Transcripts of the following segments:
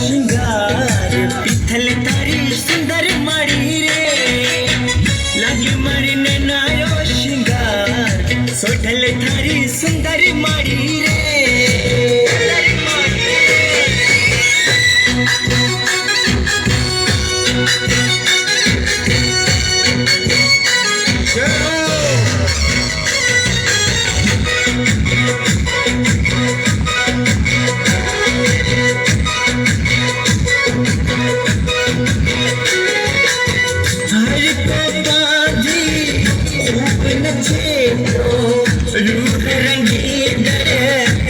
श्रृंगार पिथल तारी सुंदर माड़ी रे लागे मारी नैनारो श्रृंगार सोठल थारी सुंदर माड़ी रे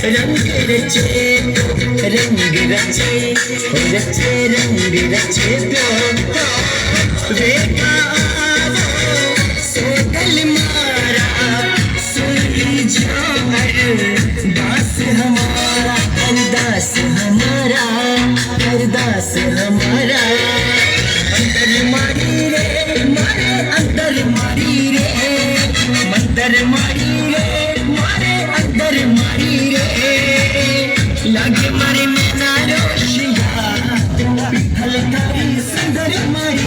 रंग रचे रंग रचे सोगल मारा सुनी झार दास हमारा अरदास हमारा अरदास हमारा अंदर मारी रे मारे अंदर मारी रे मंदर मारी रे मारे अंदर मारी रे लागे मारे में नारो शिया पिथल तारी सुंदर मारी